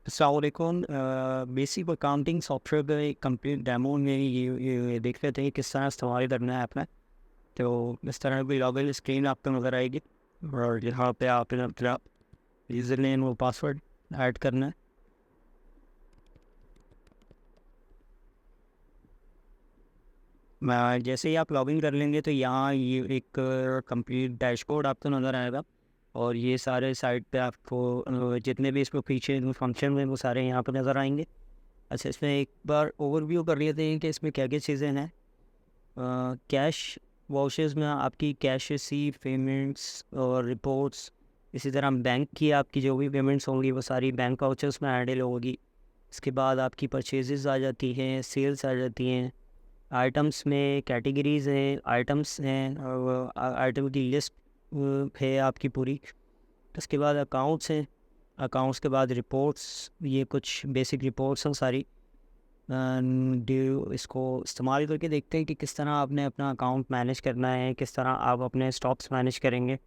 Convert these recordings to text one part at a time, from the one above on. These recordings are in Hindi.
अस्सलाम वालेकुम। बेसिक अकाउंटिंग सॉफ्टवेयर का एक कंप्लीट डेमो में ये देख लेते हैं किस तरह इस्तेमाल करना है आपने। तो इस तरह की लॉगिन स्क्रीन आपको नज़र आएगी और यहाँ पे आपने अपना यूज़र नेम और पासवर्ड ऐड करना है। जैसे ही आप लॉगिन कर लेंगे तो यहाँ ये एक कंप्लीट डैशबोर्ड आपको नज़र आएगा और ये सारे साइट पे आपको जितने भी इसमें फीचर फंक्शन हैं वो सारे यहाँ पर नज़र आएंगे। अच्छा, इसमें एक बार ओवरव्यू कर लेते हैं कि इसमें क्या क्या चीज़ें हैं। कैश वाउचर्स में आपकी कैश रिसीव पेमेंट्स और रिपोर्ट्स, इसी तरह बैंक की आपकी जो भी पेमेंट्स होंगी वो सारी बैंक वाउचर्स में हैंडल होगी। इसके बाद आपकी परचेजेस आ जाती हैं, सेल्स आ जाती हैं। आइटम्स में कैटेगरीज़ हैं, आइटम्स हैं और आइटम की लिस्ट है आपकी पूरी। उसके बाद अकाउंट्स हैं, अकाउंट्स के बाद रिपोर्ट्स, ये कुछ बेसिक रिपोर्ट्स हैं सारी। इसको इस्तेमाल करके देखते हैं कि किस तरह आपने अपना अकाउंट मैनेज करना है, किस तरह आप अपने स्टॉक्स मैनेज करेंगे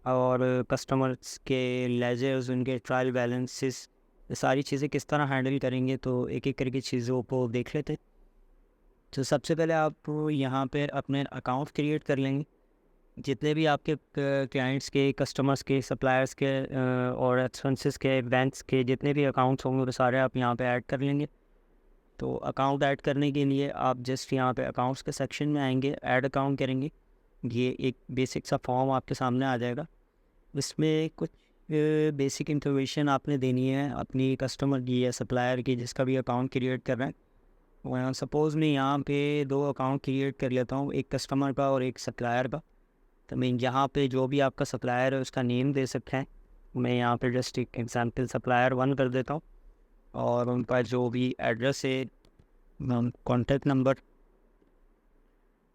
और कस्टमर्स के लेजर्स, उनके ट्रायल बैलेंसेस, ये सारी चीज़ें किस तरह हैंडल करेंगे। तो एक एक करके चीज़ों को देख लेते हैं। तो सबसे पहले आप यहाँ पे अपने अकाउंट क्रिएट कर लेंगे। जितने भी आपके क्लाइंट्स के, कस्टमर्स के, सप्लायर्स के और एक्सपेंसेस के, बैंक्स के जितने भी अकाउंट्स होंगे वो सारे आप यहाँ पे ऐड कर लेंगे। तो अकाउंट ऐड करने के लिए आप जस्ट यहाँ पे अकाउंट्स के सेक्शन में आएंगे, ऐड अकाउंट करेंगे। ये एक बेसिक सा फॉर्म आपके सामने आ जाएगा। इसमें कुछ बेसिक इंफॉर्मेशन आपने देनी है अपनी कस्टमर की या सप्लायर की, जिसका भी अकाउंट क्रिएट कर रहे हैं। वहाँ सपोज़ मैं यहाँ पे दो अकाउंट क्रिएट कर लेता हूँ, एक कस्टमर का और एक सप्लायर का। तो मैं यहाँ पे जो भी आपका सप्लायर है उसका नेम दे सकते हैं। मैं यहाँ पे जस्ट एक एग्जांपल सप्लायर 1 कर देता हूँ और उनका जो भी एड्रेस है, कॉन्टैक्ट नंबर,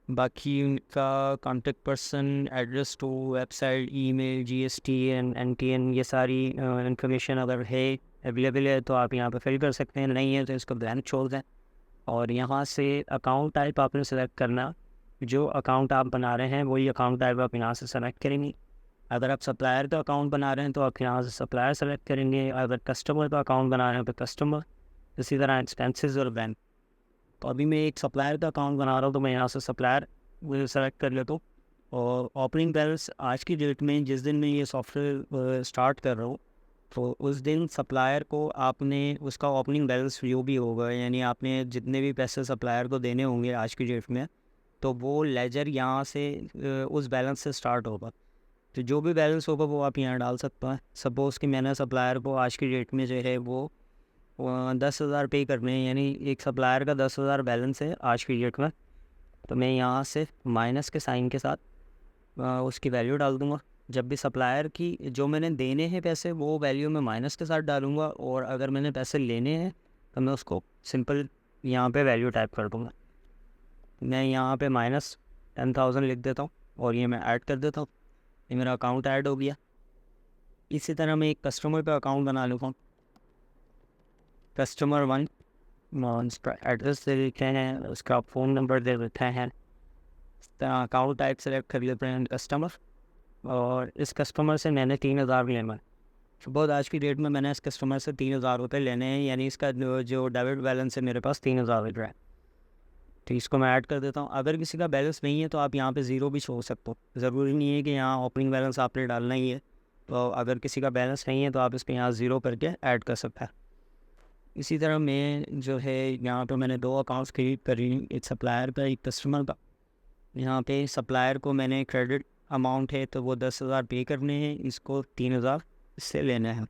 बाकी उनका contact person, address too, website, email, GST and NTN, ये सारी इंफॉर्मेशन अगर है अवेलेबल है तो आप यहाँ पे फिल कर सकते हैं, नहीं है तो इसको ब्लैंक छोड़ दें। और यहाँ से अकाउंट टाइप आपने सेलेक्ट करना, जो अकाउंट आप बना रहे हैं वही अकाउंट टाइप आप यहाँ से सेलेक्ट करेंगे। अगर आप सप्लायर का अकाउंट बना रहे हैं तो आप यहाँ से सप्लायर सेलेक्ट करेंगे, अगर कस्टमर का अकाउंट बना रहे हैं तो कस्टमर, इसी तरह एक्सपेंसेस और बैंक। तो अभी मैं एक सप्लायर का अकाउंट बना रहा हूँ तो मैं यहाँ से सप्लायर सेलेक्ट कर लेता हूँ। और ओपनिंग बैलेंस आज की डेट में जिस दिन मैं ये सॉफ्टवेयर स्टार्ट कर रहा हूँ तो उस दिन सप्लायर को आपने उसका ओपनिंग बैलेंस जो भी होगा, यानी आपने जितने भी पैसे सप्लायर को देने होंगे आज की डेट में, तो वो लेजर यहाँ से उस बैलेंस से स्टार्ट होगा। तो जो भी बैलेंस होगा वो आप यहाँ डाल सकते हैं। सपोज़ कि मैंने सप्लायर को आज की डेट में जो है वो 10,000 पे करने हैं, यानी एक सप्लायर का 10,000 बैलेंस है आज की डेट में। तो मैं यहाँ से माइनस के साइन के साथ उसकी वैल्यू डाल दूँगा। जब भी सप्लायर की जो मैंने देने हैं पैसे वो वैल्यू मैं माइनस के साथ डालूँगा, और अगर मैंने पैसे लेने हैं तो मैं उसको सिंपल यहाँ पे वैल्यू टाइप कर दूँगा। मैं यहाँ पे -10,000 लिख देता हूँ और ये मैं ऐड कर देता हूँ। ये मेरा अकाउंट ऐड हो गया। इसी तरह मैं एक कस्टमर पे अकाउंट बना लूँगा। कस्टमर 1, उसका एड्रेस दे देते हैं, उसका फ़ोन नंबर दे देते हैं। इस तरह अकाउंट टाइप सेलेक्ट कर लेते हैं कस्टमर, और इस कस्टमर से मैंने 3,000 लेना है। सपोज आज की डेट में मैंने इस कस्टमर से 3,000 रुपये लेने हैं, यानी इसका जो डेबिट बैलेंस है मेरे पास 3,000 रुपये है। तो इसको मैं ऐड कर देता हूँ। अगर किसी का बैलेंस नहीं है तो आप यहाँ पे ज़ीरो भी छोड़ सकते हो, ज़रूरी नहीं है कि यहाँ ओपनिंग बैलेंस आपने डालना ही है। तो अगर किसी का बैलेंस नहीं है तो आप इसको यहाँ ज़ीरो करके ऐड कर सकते हैं। इसी तरह मैं जो है यहाँ पे मैंने दो अकाउंट्स क्रिएट करी, एक सप्लायर का एक कस्टमर का। यहाँ पे सप्लायर को मैंने क्रेडिट अमाउंट है तो वो 10,000 पे करने हैं, इसको 3,000 इससे लेना है।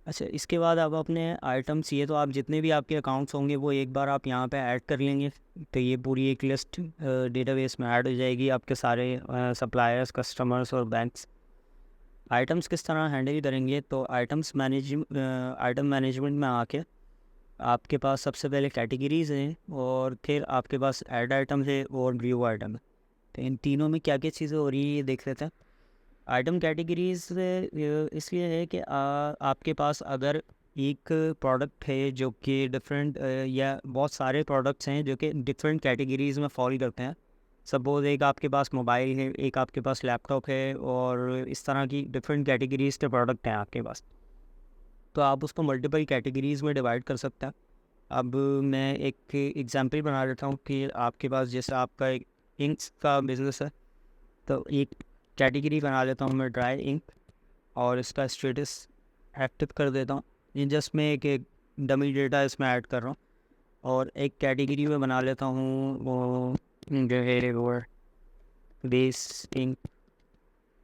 अच्छा, इसके बाद अब अपने आइटम्स, ये तो आप जितने भी आपके अकाउंट्स होंगे वो एक बार आप यहाँ पे ऐड कर लेंगे। तो ये पूरी एक लिस्ट डेटाबेस में ऐड हो जाएगी, आपके सारे सप्लायर्स, कस्टमर्स और बैंक्स। आइटम्स किस तरह हैंडल करेंगे, तो आइटम मैनेजमेंट में आके आपके पास सबसे पहले कैटेगरीज़ हैं और फिर आपके पास ऐड आइटम है और व्यू आइटम है। तो इन तीनों में क्या क्या चीज़ें हो रही है ये देख लेते हैं। आइटम कैटेगरीज इसलिए है कि आपके पास अगर एक प्रोडक्ट है जो कि डिफरेंट, या बहुत सारे प्रोडक्ट्स हैं जो कि डिफरेंट कैटेगरीज़ में फॉल करते हैं। सपोज एक आपके पास मोबाइल है, एक आपके पास लैपटॉप है, और इस तरह की डिफरेंट कैटेगरीज़ के प्रोडक्ट हैं आपके पास। तो आप उसको मल्टीपल कैटेगरीज़ में डिवाइड कर सकते हैं। अब मैं एक एग्जांपल बना देता हूँ कि आपके पास जैसे आपका एक इंक्स का बिज़नेस है, तो एक कैटेगरी बना लेता हूँ मैं ड्राई इंक, और इसका स्टेटस एक्टिव कर देता हूँ। ये जस्ट मैं एक डमी डेटा इसमें ऐड कर रहा हूँ, और एक कैटेगरी में बना लेता हूँ वो जो है वो बेस इंक,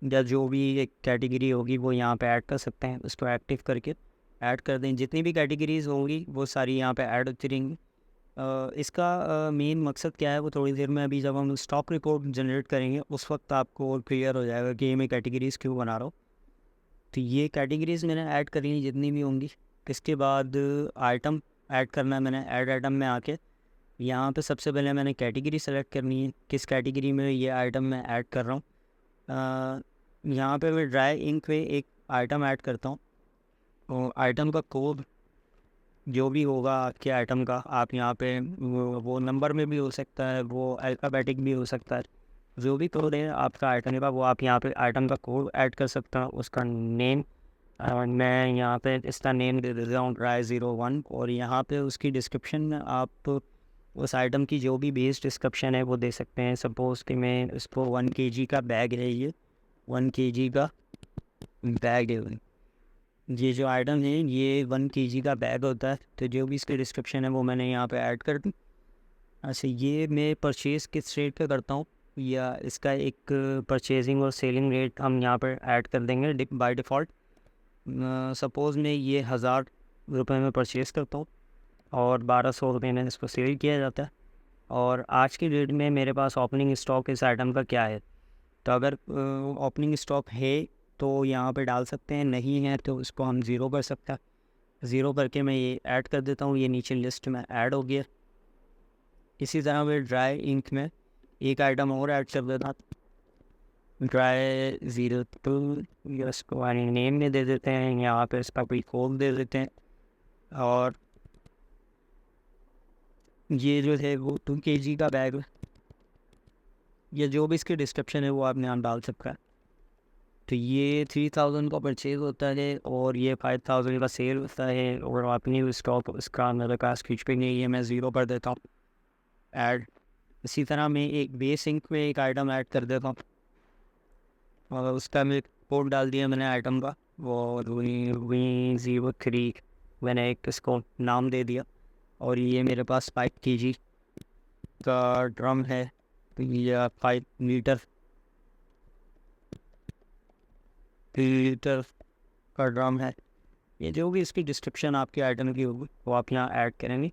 या जो भी एक कैटेगरी होगी वो यहाँ पे ऐड कर सकते हैं। उसको एक्टिव करके ऐड कर दें, जितनी भी कैटेगरीज होंगी वो सारी यहाँ पे ऐड होती रहेंगी। इसका मेन मकसद क्या है वो थोड़ी देर में, अभी जब हम स्टॉक रिपोर्ट जनरेट करेंगे उस वक्त आपको और क्लियर हो जाएगा कि ये मैं कैटेगरीज़ क्यों बना रहा हूँ। तो ये कैटेगरीज़ मैंने ऐड करी हैं जितनी भी होंगी। इसके बाद आइटम ऐड करना है मैंने। ऐड आइटम में आके यहाँ पे सबसे पहले मैंने कैटेगरी सेलेक्ट करनी है, किस कैटेगरी में ये आइटम मैं ऐड कर रहा हूँ। यहाँ पे मैं ड्राई इंक में एक आइटम ऐड करता हूँ, और आइटम का कोड जो भी होगा आपके आइटम का, आप यहाँ पे वो नंबर में भी हो सकता है, वो अल्फ़ाबेटिक भी हो सकता है। जो भी कोड है आपका आइटम का वो आप यहाँ पे आइटम का कोड ऐड कर सकते हैं। उसका नेम, और मैं यहाँ पे इसका नेम दे देता हूँ ड्राई 01, और यहाँ पे उसकी डिस्क्रिप्शन में आप उस आइटम की जो भी बेस डिस्क्रिप्शन है वो दे सकते हैं। सपोज़ कि मैं इसको 1 kg का बैग है, ये 1 kg का बैग है। ये जो आइटम है ये 1 kg का बैग होता है, तो जो भी इसकी डिस्क्रिप्शन है वो मैंने यहाँ पे ऐड कर दी। अच्छा, ये मैं परचेज़ किस रेट पे करता हूँ, या इसका एक परचेजिंग और सेलिंग रेट हम यहाँ पर ऐड कर देंगे बाय डिफ़ॉल्ट। सपोज़ मैं ये 1000 रुपये में परचेज़ करता हूँ और 1200 रुपये में इसको सेल किया जाता है, और आज की डेट में मेरे पास ओपनिंग स्टॉक इस आइटम का क्या है। तो अगर ओपनिंग स्टॉक है तो यहाँ पे डाल सकते हैं, नहीं है तो इसको हम ज़ीरो कर सकते हैं। ज़ीरो करके मैं ये ऐड कर देता हूँ, ये नीचे लिस्ट में ऐड हो गया। इसी तरह मैं ड्राई इंक में एक आइटम और ऐड कर देता, ड्राई 02, इसको नेम में दे देते हैं, यहाँ पे इसका कोई कोड दे देते हैं, और ये जो है वो 2 kg का बैग, या जो भी इसकी डिस्क्रिप्शन है वो आप यहाँ डाल सकते हैं। तो ये 3000 का परचेज़ होता है और ये 5000 का सेल होता है, और अपनी स्टॉक इसका मेरे पास कुछ भी नहीं है, मैं ज़ीरो कर देता हूँ ऐड। इसी तरह मैं एक बेस इंक में एक आइटम ऐड कर देता हूँ, और उसका मैं कोड डाल दिया मैंने आइटम का, वो V03 मैंने एक इसको नाम दे दिया। और ये मेरे पास 5 kg का ड्रम है, तो ये 5 लीटर का ड्रम है। ये जो भी इसकी डिस्क्रिप्शन आपके आइटम की होगी वो आप यहाँ ऐड करेंगे।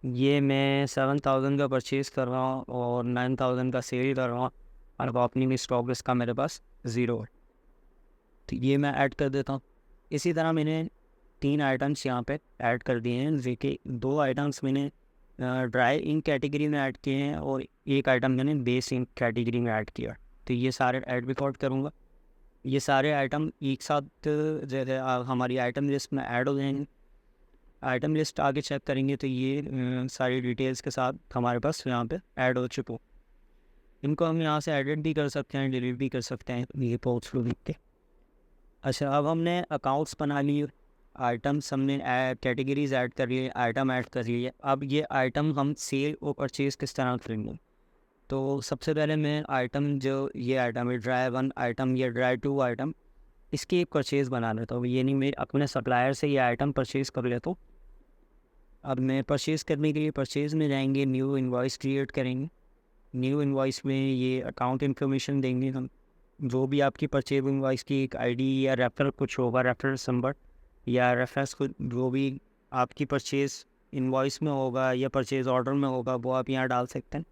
ये मैं 7000 का परचेज़ कर रहा हूँ और 9000 का सेल कर रहा हूँ, और ओपनिंग स्टॉक इसका मेरे पास ज़ीरो है, तो ये मैं ऐड कर देता हूँ। इसी तरह मैंने 3 आइटम्स यहाँ पे ऐड कर दिए हैं, जो कि 2 आइटम्स मैंने ड्राई इंक कैटेगरी में ऐड किए हैं, और एक आइटम मैंने बेस इंक कैटेगरी में ऐड किया। तो ये सारे ऐड रिकॉर्ड करूँगा। ये सारे आइटम एक साथ जो है हमारी आइटम लिस्ट में ऐड हो जाएंगे। आइटम लिस्ट आगे चेक करेंगे तो ये सारी डिटेल्स के साथ हमारे पास यहाँ पे ऐड हो चुके। इनको हम यहाँ से एडिट भी कर सकते हैं, डिलीट भी कर सकते हैं, ये पोर्ट्स को लिख के। अच्छा, अब हमने अकाउंट्स बना लिए, आइटम्स हमने कैटेगरीज ऐड कर लिए, आइटम ऐड कर लिए। अब ये आइटम हम सेल और परचेज़ किस तरह करेंगे। तो सबसे पहले मैं आइटम, जो ये आइटम है ड्राई 1 आइटम या ड्राई 2 आइटम, इसकी एक परचेज़ बना लेता हूँ। ये नहीं, मैं अपने सप्लायर से ये आइटम परचेज़ कर लेता हूँ। अब मैं परचेज़ करने के लिए परचेज़ में जाएंगे, न्यू इनवॉइस क्रिएट करेंगे। न्यू इनवॉइस में ये अकाउंट इन्फॉर्मेशन देंगे हम, जो भी आपकी परचेज इनवॉइस की एक आईडी या रेफरल कुछ होगा, रेफरेंस नंबर या रेफरेंस कुछ, जो भी आपकी परचेज़ इनवॉइस में होगा या परचेज़ ऑर्डर में होगा वो आप यहाँ डाल सकते हैं।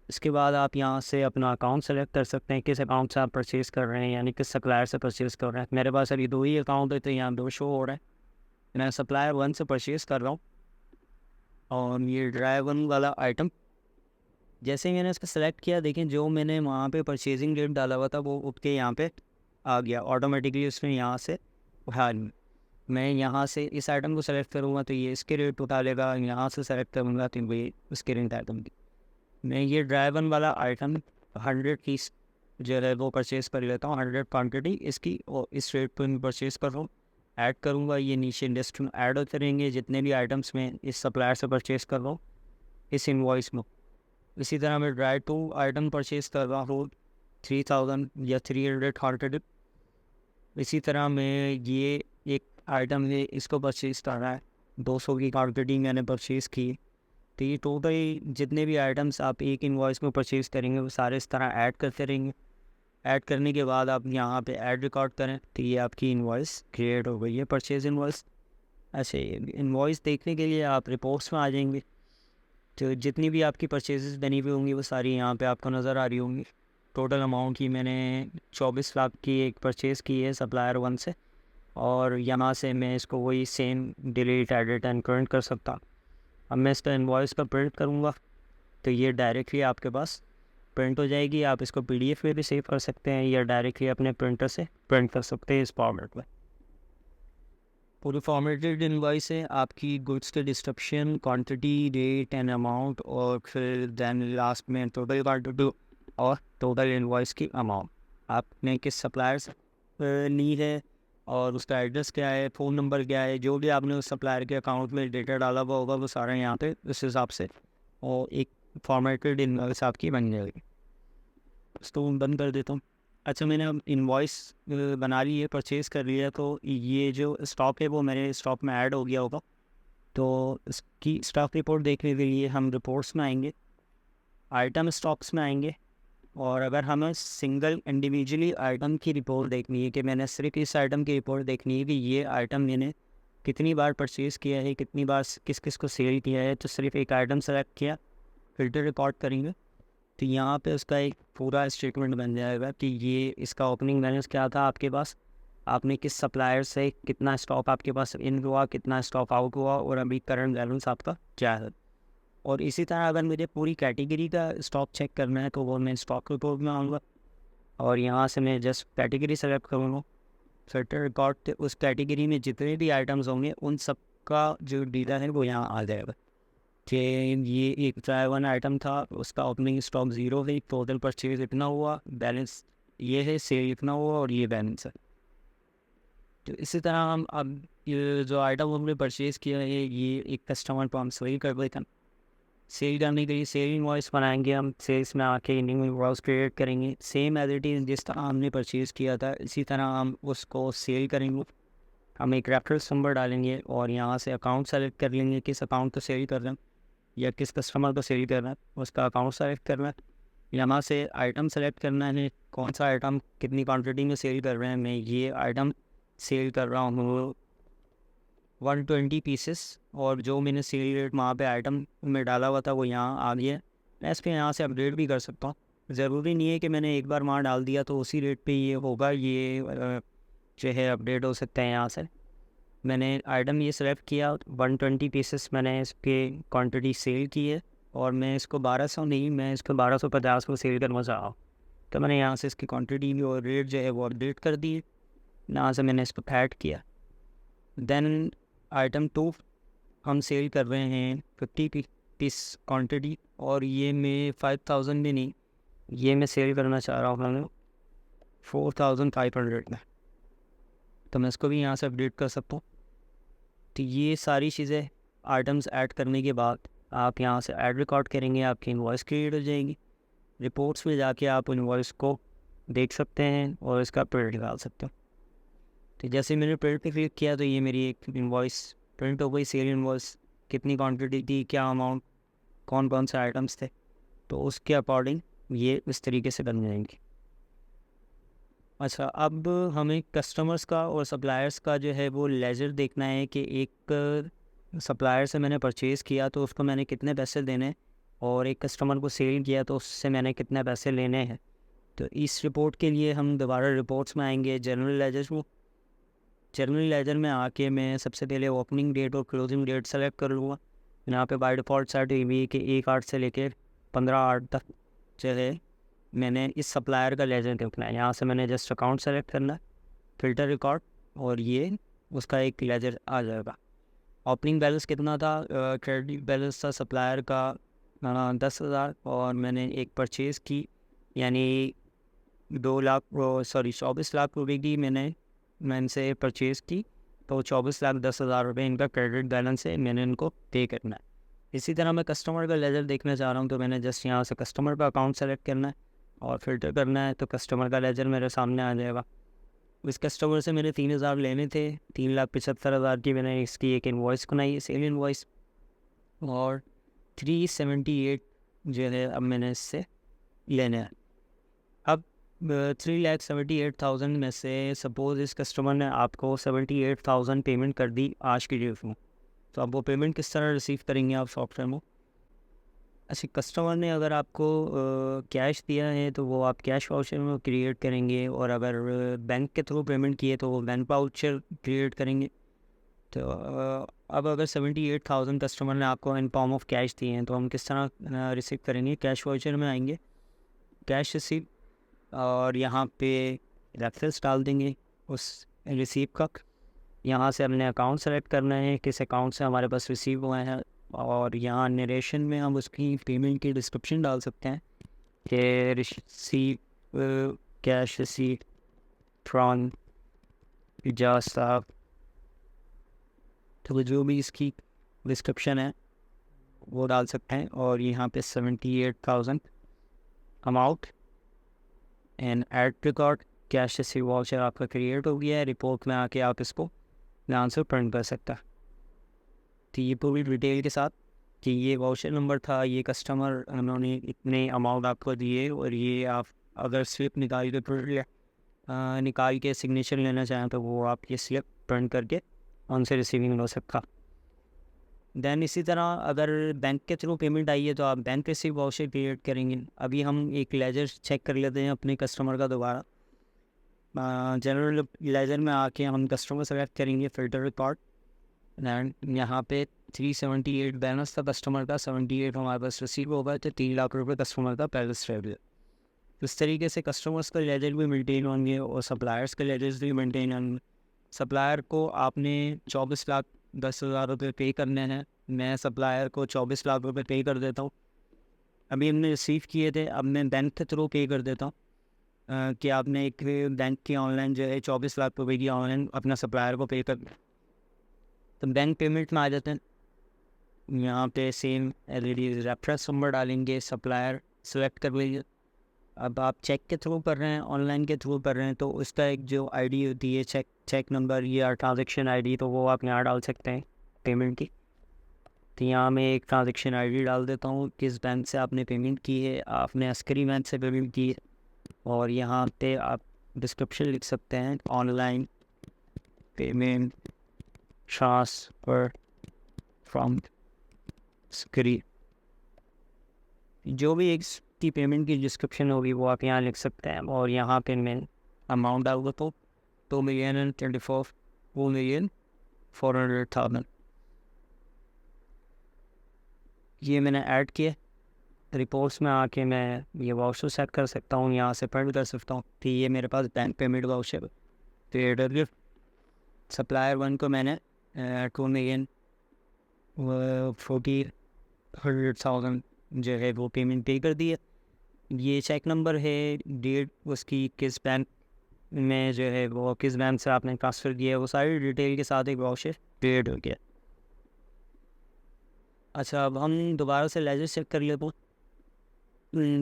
इसके बाद आप यहाँ से अपना अकाउंट सेलेक्ट कर सकते हैं, किस अकाउंट से आप परचेज़ कर रहे हैं, यानी किस सप्लायर से परचेज़ कर रहे हैं। मेरे पास अभी 2 ही अकाउंट है तो यहाँ 2 शो हो रहा है। मैं सप्लायर 1 से परचेज़ कर रहा हूँ, और ये ड्राई 1 वाला आइटम जैसे ही मैंने इसको सेलेक्ट किया, देखें जो मैंने वहाँ पे परचेजिंग रेट डाला हुआ था वो उठ के यहाँ पे आ गया ऑटोमेटिकली। उसने यहाँ से उठा लिया। मैं यहाँ से इस आइटम को सेलेक्ट करूँगा तो ये इसके रेट उठा लेगा, यहाँ से सेलेक्ट करूँगा तो ये उसके रेट आइटम की। मैं ये ड्राइवन वाला आइटम 100 पीस जो है वो परचेज़ कर लेता हूँ, 100 क्वान्टिटी इसकी, और इस रेट पर मैं परचेज़ कर रहा हूँ। ऐड करूँगा, ये नीचे लिस्ट में ऐड होते रहेंगे जितने भी आइटम्स मैं इस सप्लायर से परचेज़ कर रहा हूँ इस इनवॉइस में। इसी तरह मैं ड्राई टू आइटम परचेज़ कर रहा हूँ 3000 या 300 इसी तरह मैं ये एक आइटम है इसको परचेज़ कर रहा है 200 की क्वान्टिटी मैंने परचेज़ की। तो ये टोटल जितने भी आइटम्स आप एक इनवॉइस में परचेज़ करेंगे वो सारे इस तरह ऐड करते रहेंगे। ऐड करने के बाद आप यहाँ पे ऐड रिकॉर्ड करें तो ये आपकी इनवॉइस क्रिएट हो गई है, परचेज़ इनवॉइस। ऐसे इनवॉइस देखने के लिए आप रिपोर्ट्स में आ जाएंगे, तो जितनी भी आपकी परचेजेस बनी हुई होंगी वो सारी यहाँ पे आपको नज़र आ रही होंगी। टोटल अमाउंट की मैंने 24 लाख की एक परचेज़ की है सप्लायर वन से, और यहाँ से मैं इसको वही same delete edit and current कर सकता। अब मैं इसका इनवॉइस का प्रिंट करूँगा तो ये डायरेक्टली आपके पास प्रिंट हो जाएगी। आप इसको PDF में भी सेव कर सकते हैं या डायरेक्टली अपने प्रिंटर से प्रिंट कर सकते हैं इस फॉर्मेट में। पूरी फॉर्मेटेड इनवॉइस है आपकी गुड्स के description, quantity, date and amount, और फिर देन लास्ट में टोटल क्वांटिटी और टोटल इनवॉइस की अमाउंट आपने किस सप्लायर से ली है और उसका एड्रेस क्या है, फ़ोन नंबर क्या है, जो भी आपने उस सप्लायर के अकाउंट में डेटा डाला हुआ होगा वो सारा यहाँ पे उस हिसाब से और एक फॉर्मेटेड इनवॉइस आपकी बन जाएगी। इसको बंद कर देता हूँ। अच्छा, मैंने अब इनवॉइस बना ली है, परचेज़ कर लिया, तो ये जो स्टॉक है वो मेरे स्टॉक में ऐड हो गया होगा। तो इसकी स्टॉक रिपोर्ट देखने के लिए हम रिपोर्ट्स में आएंगे, आइटम स्टॉक्स में आएंगे, और अगर हमें सिंगल इंडिविजुअली आइटम की रिपोर्ट देखनी है कि मैंने सिर्फ इस आइटम की रिपोर्ट देखनी है कि ये आइटम मैंने कितनी बार परचेज़ किया है, कितनी बार किस किस को सेल किया है, तो सिर्फ एक आइटम सेलेक्ट किया, फिल्टर रिकॉर्ड करेंगे तो यहाँ पे उसका एक पूरा स्टेटमेंट बन जाएगा कि ये इसका ओपनिंग बैलेंस क्या था आपके पास, आपने किस सप्लायर से कितना स्टॉक आपके पास इन हुआ, कितना स्टॉक आउट हुआ, और अभी करंट बैलेंस आपका क्या है। और इसी तरह अगर मुझे पूरी कैटेगरी का स्टॉक चेक करना है तो वो मैं स्टॉक रिपोर्ट में आऊँगा और यहाँ से मैं जस्ट कैटेगरी सेलेक्ट करूँगा, फिल्टर रिकॉर्ड, उस कैटेगरी में जितने भी आइटम्स होंगे उन सब का जो डेटा है वो यहाँ आ जाएगा कि ये एक ड्राई वन आइटम था, उसका ओपनिंग स्टॉक 0 है, टोटल परचेज इतना हुआ, बैलेंस ये है, सेल इतना हुआ और ये बैलेंस है। तो इसी तरह हम अब ये जो आइटम हमने परचेज़ किया है ये एक कस्टमर को हम सेल कर देते हैं। सेल करने के लिए सेल इनवॉइस बनाएंगे हम, सेल्स में आके न्यू इनवॉइस क्रिएट करेंगे, सेम एज इट इज़ जिस तरह हमने परचेज़ किया था इसी तरह हम उसको सेल करेंगे। हम एक रेफरेंस नंबर डालेंगे और यहाँ से अकाउंट सेलेक्ट कर लेंगे, किस अकाउंट को सेल कर रहे हैं या किस कस्टमर को सेल करना है उसका अकाउंट सेलेक्ट करना है। यहाँ से आइटम सेलेक्ट करना है, कौन सा आइटम कितनी क्वांटिटी में सेल कर रहे हैं। मैं ये आइटम सेल कर रहा हूँ 120 पीसेस, और जो मैंने सेल रेट वहाँ पे आइटम में डाला हुआ था वो यहाँ आ गया। मैं इस पर यहाँ से अपडेट भी कर सकता हूँ, ज़रूरी नहीं है कि मैंने एक बार वहाँ डाल दिया तो उसी रेट पे ये होगा, ये जो है अपडेट हो सकता है। यहाँ से मैंने आइटम ये सेलेक्ट किया, 120 पीसेस मैंने इसके क्वांटिटी सेल की है और मैं इसको 1200 नहीं, मैं इसको 1250 को सेल करना चाह रहा हूँ। तो मैंने यहाँ से इसकी क्वांटिटी भी और रेट जो है वो अपडेट कर दी, यहाँ से मैंने इसको ऐड किया। देन आइटम 2 हम सेल कर रहे हैं 50 पीस क्वांटिटी, और ये मैं 5000 में नहीं, ये मैं सेल करना चाह रहा हूँ 4500 में, तो मैं इसको भी यहाँ से अपडेट कर सकता हूँ। तो ये सारी चीज़ें आइटम्स ऐड करने के बाद आप यहाँ से ऐड रिकॉर्ड करेंगे, आपकी इनवॉइस क्रिएट हो जाएगी। रिपोर्ट्स में जाके आप इनवॉइस को देख सकते हैं और इसका प्रिंट निकाल सकते हो। तो जैसे मैंने प्रिंट पे क्लिक किया तो ये मेरी एक इनवॉइस प्रिंट हो गई, सेल इनवॉइस, कितनी क्वांटिटी थी, क्या अमाउंट, कौन कौन से आइटम्स थे, तो उसके अकॉर्डिंग ये इस तरीके से बन जाएंगी। अच्छा, अब हमें कस्टमर्स का और सप्लायर्स का जो है वो लेजर देखना है कि एक सप्लायर से मैंने परचेज़ किया तो उसको मैंने कितने पैसे देने, और एक कस्टमर को सेल किया तो उससे मैंने कितने पैसे लेने हैं। तो इस रिपोर्ट के लिए हम दोबारा रिपोर्ट्स में आएंगे, जनरल लेजर में। जनरल लेजर में आके मैं सबसे पहले ओपनिंग डेट और क्लोजिंग डेट सेलेक्ट कर लूँगा। यहाँ पे बाय डिफ़ॉल्ट सेट हुई हुई कि 1/8 से लेके 15/8 तक जो है मैंने इस सप्लायर का लेजर देखना है। यहाँ से मैंने जस्ट अकाउंट सेलेक्ट करना है, फिल्टर रिकॉर्ड, और ये उसका एक लेजर आ जाएगा। ओपनिंग बैलेंस कितना था, क्रेडिट बैलेंस था सप्लायर का 10,000, और मैंने एक परचेज़ की यानी 24 लाख रुपए की मैंने से परचेज़ की, तो 24,10,000 रुपये इनका क्रेडिट बैलेंस है, मैंने इनको पे करना है। इसी तरह मैं कस्टमर का लेजर देखना चाह रहा हूँ, तो मैंने जस्ट यहाँ से कस्टमर का अकाउंट सेलेक्ट करना है और फिल्टर करना है, तो कस्टमर का लेजर मेरे सामने आ जाएगा। इस कस्टमर से मैंने 3,000 लेने थे, 3,75,000 की मैंने इसकी एक इन्वॉइस बनाई है, सेल इन्वॉइस, और 378 जो है अब मैंने इससे लेने हैं। अब 3,78,000 में से सपोज़ इस कस्टमर ने आपको 78,000 पेमेंट कर दी आज की डेट में, तो आप वो पेमेंट किस तरह रिसीव करेंगे आप सॉफ्टवेयर में? अच्छा, कस्टमर ने अगर आपको कैश दिया है तो वो आप कैश वाउचर में क्रिएट करेंगे, और अगर बैंक के थ्रू पेमेंट किए तो वो बैंक वाउचर क्रिएट करेंगे। तो अब अगर 78,000 कस्टमर ने आपको इन फॉर्म ऑफ कैश दिए हैं तो हम किस तरह रिसीव करेंगे? कैश वाउचर में आएंगे, कैश रिसीव, और यहाँ पे रेफरेंस डाल देंगे उस रिसीव का। यहाँ से हमने अकाउंट सेलेक्ट करना है, किस अकाउंट से हमारे पास रिसीव हुआ है, और यहाँ नरेशन में हम उसकी पेमेंट की डिस्क्रिप्शन डाल सकते हैं कि receive cash receive from Ejaz साहब, तो जो भी इसकी डिस्क्रिप्शन है वो डाल सकते हैं। और यहाँ पे 78,000 amount and add record cash receive voucher आपका क्रिएट हो गया है। रिपोर्ट में आके आप इसको आंसर प्रिंट कर सकता है। तो ये पूरी डिटेल के साथ कि ये वाउचर नंबर था, ये कस्टमर उन्होंने इतने अमाउंट आपको दिए, और ये आप अगर स्लिप निकाल के सिग्नेचर लेना चाहें तो वो आप ये स्लिप प्रिंट करके उनसे रिसीविंग हो सकता। दैन इसी तरह अगर बैंक के थ्रू पेमेंट आई है तो आप बैंक रिसीव वाउचर क्रिएट करेंगे। अभी हम एक लेजर चेक कर लेते हैं अपने कस्टमर का दोबारा। जनरल लेजर में आके हम कस्टमर सेलेक्ट करेंगे, फिल्टर रिकॉर्ड, एंड यहाँ पे 378 बैलेंस था कस्टमर का, 78 हमारे पास रिसीव होगा, तो 3 लाख रुपये कस्टमर का बैलेंस रह गया। इस तरीके से कस्टमर्स का लेजर भी मेंटेन होंगे और सप्लायर्स के लेजर्स भी मेंटेन होंगे। सप्लायर को आपने 24,10,000 रुपये पे करने हैं, मैं सप्लायर को 24 लाख रुपये पे कर देता हूँ। अभी हमने रिसीव किए थे, अब मैं बैंक के थ्रू पे कर देता हूँ कि आपने एक बैंक की ऑनलाइन जो है 24 लाख रुपये की ऑनलाइन अपना सप्लायर को पे कर, तो बैंक पेमेंट में आ जाते हैं। यहाँ पे सेम रेफरेंस नंबर डालेंगे, सप्लायर सेलेक्ट कर लीजिए। अब आप चेक के थ्रू कर रहे हैं, ऑनलाइन के थ्रू कर रहे हैं, तो उसका एक जो आईडी होती है चेक नंबर या ट्रांजैक्शन आईडी, तो वो आप यहाँ डाल सकते हैं पेमेंट की। तो यहाँ मैं एक ट्रांजैक्शन आईडी डाल देता हूँ, किस बैंक से आपने पेमेंट की है, आपने अस्करी बैंक से पेमेंट की है, और यहाँ पे आप डिस्क्रिप्शन लिख सकते हैं online payment transfer from Askari. जो भी एक की पेमेंट की डिस्क्रिप्शन होगी वो आप यहाँ लिख सकते हैं, और यहाँ पे मैं अमाउंट डालूँगा तो 2,24,400,000 ये मैंने ऐड किया। रिपोर्ट्स में आके मैं ये वाउचर सेट कर सकता हूँ, यहाँ से प्रिंट कर सकता हूँ कि ये मेरे पास बैंक पेमेंट वाउचर। तो सप्लायर 1 को मैंने 2,40,000 जो है वो पेमेंट पे कर दी है। ये चेक नंबर है, डेट उसकी किस बैंक में जो है वो किस बैंक से आपने ट्रांसफ़र किया है, वो सारी डिटेल के साथ एक वाउचर क्रिएट हो गया। अच्छा, अब हम दोबारा से लेजर चेक कर लेते हैं।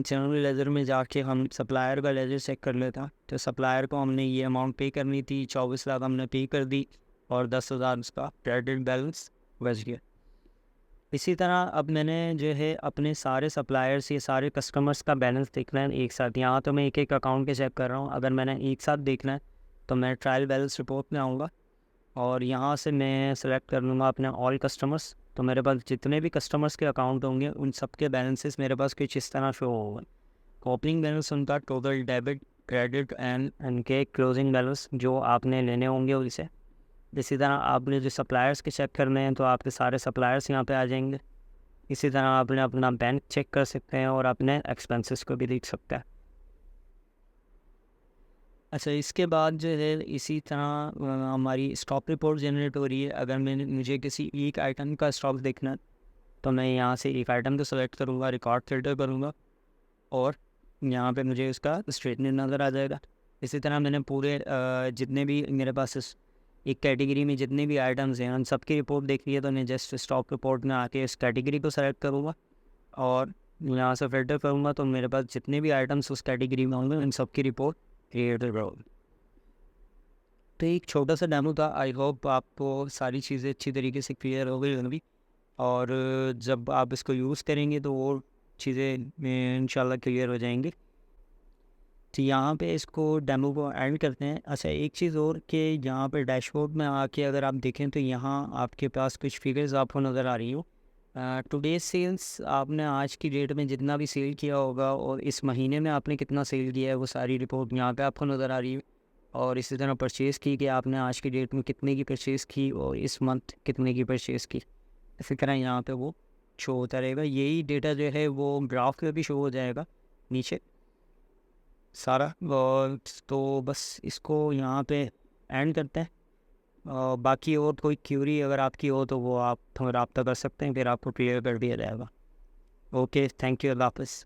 जनरल लेजर में जाके हम सप्लायर का लेजर चेक कर लेता। तो सप्लायर को हमने ये अमाउंट पे करनी थी, 24 लाख हमने पे कर दी, और 10,000 उसका क्रेडिट बैलेंस बच गया। इसी तरह अब मैंने जो है अपने सारे सप्लायर्स, ये सारे कस्टमर्स का बैलेंस देखना है एक साथ। यहाँ तो मैं एक एक अकाउंट के चेक कर रहा हूँ, अगर मैंने एक साथ देखना है तो मैं ट्रायल बैलेंस रिपोर्ट में आऊँगा, और यहाँ से मैं सेलेक्ट कर लूँगा अपने ऑल कस्टमर्स। तो मेरे पास जितने भी कस्टमर्स के अकाउंट होंगे उन सब के बैलेंसेस मेरे पास कुछ इस तरह शो होगा। ओपनिंग बैलेंस उनका, टोटल डेबिट क्रेडिट एंड उनके क्लोजिंग बैलेंस जो आपने लेने होंगे उनसे। इसी तरह आपने जो सप्लायर्स के चेक करने हैं तो आपके सारे सप्लायर्स यहाँ पे आ जाएंगे। इसी तरह आपने अपना बैंक चेक कर सकते हैं और अपने एक्सपेंसेस को भी देख सकते हैं। अच्छा, इसके बाद जो है इसी तरह हमारी स्टॉक रिपोर्ट जनरेट हो रही है। अगर मुझे किसी एक आइटम का स्टॉक देखना है तो मैं यहाँ से एक आइटम को सेलेक्ट करूँगा, रिकॉर्ड फिल्टर करूँगा, और यहाँ पे मुझे उसका स्टेटमेंट नज़र आ जाएगा। इसी तरह मैंने पूरे जितने भी मेरे पास एक कैटेगरी में जितने भी आइटम्स हैं उन सब की रिपोर्ट देखनी है तो मैं जस्ट स्टॉक रिपोर्ट में आके इस कैटेगरी को सेलेक्ट करूँगा और यहाँ से फिल्टर करूँगा तो मेरे पास जितने भी आइटम्स उस कैटेगरी में होंगे उन सब की रिपोर्ट क्रिएट होगी। तो एक छोटा सा डेमो था, आई होप आपको सारी चीज़ें अच्छी तरीके से क्लियर हो गई होंगी और जब आप इसको यूज़ करेंगे तो वो चीज़ें इंशाल्लाह क्लियर हो जाएंगी। तो यहाँ पे इसको डेमो को एंड करते हैं। अच्छा एक चीज़ और कि यहाँ पे डैशबोर्ड में आके अगर आप देखें तो यहाँ आपके पास कुछ फिगर्स आपको नज़र आ रही हो। टुडे सेल्स आपने आज की डेट में जितना भी सेल किया होगा और इस महीने में आपने कितना सेल किया है वो सारी रिपोर्ट यहाँ पे आपको नज़र आ रही है। और इसी तरह परचेज़ की कि आपने आज की डेट में कितने की परचेज़ की और इस मंथ कितने की परचेज़ की, इसी तरह यहाँ पे वो शो होता रहेगा। यही डेटा जो है वो ग्राफ में भी शो हो जाएगा नीचे सारा। और तो बस इसको यहाँ पे एंड करते हैं। बाकी और कोई क्यूरी अगर आपकी हो तो वो आप रब्ता कर सकते हैं, फिर आपको क्लियर कर दिया जाएगा। ओके, थैंक यू, अल्लाह हाफ़िज़।